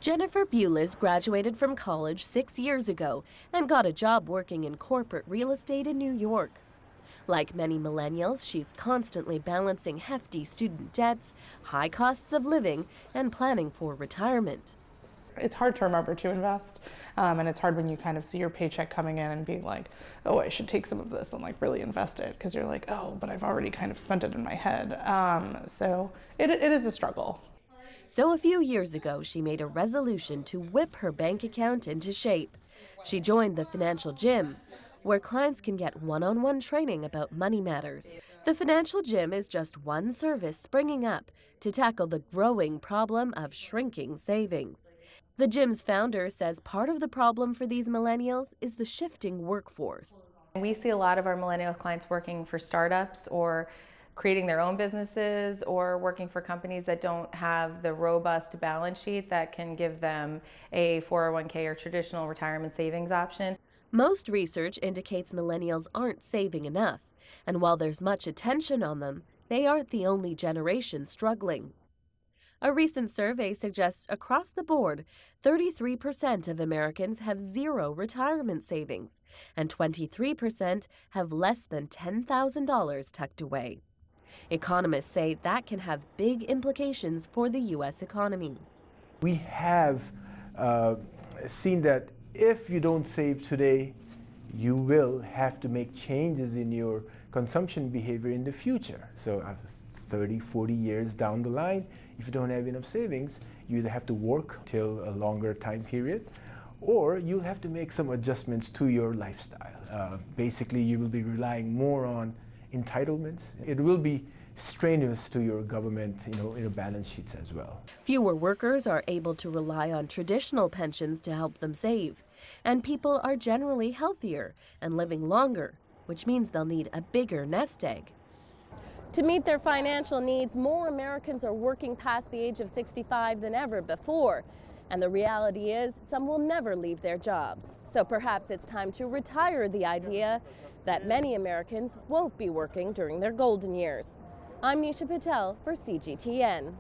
Jennifer Bulis graduated from college 6 years ago and got a job working in corporate real estate in New York. Like many millennials, she's constantly balancing hefty student debts, high costs of living, and planning for retirement. It's hard to remember to invest, and it's hard when you kind of see your paycheck coming in and being like, oh, I should take some of this and like really invest it, because you're like, oh, but I've already kind of spent it in my head. So it is a struggle. So a few years ago, she made a resolution to whip her bank account into shape. She joined the financial gym, where clients can get one-on-one training about money matters. The financial gym is just one service springing up to tackle the growing problem of shrinking savings. The gym's founder says part of the problem for these millennials is the shifting workforce. We see a lot of our millennial clients working for startups or creating their own businesses or working for companies that don't have the robust balance sheet that can give them a 401k or traditional retirement savings option. Most research indicates millennials aren't saving enough, and while there's much attention on them, they aren't the only generation struggling. A recent survey suggests across the board, 33% of Americans have zero retirement savings, and 23% have less than $10,000 tucked away. Economists say that can have big implications for the U.S. economy. We have seen that if you don't save today, you will have to make changes in your consumption behavior in the future. So 30, 40 years down the line, if you don't have enough savings, you either have to work till a longer time period, or you'll have to make some adjustments to your lifestyle. Basically, you will be relying more on entitlements. It will be strenuous to your government, in balance sheets as well. Fewer workers are able to rely on traditional pensions to help them save, and people are generally healthier and living longer, which means they'll need a bigger nest egg. To meet their financial needs, more Americans are working past the age of 65 than ever before. And the reality is, some will never leave their jobs. So perhaps it's time to retire the idea that many Americans won't be working during their golden years. I'm Nisha Patel for CGTN.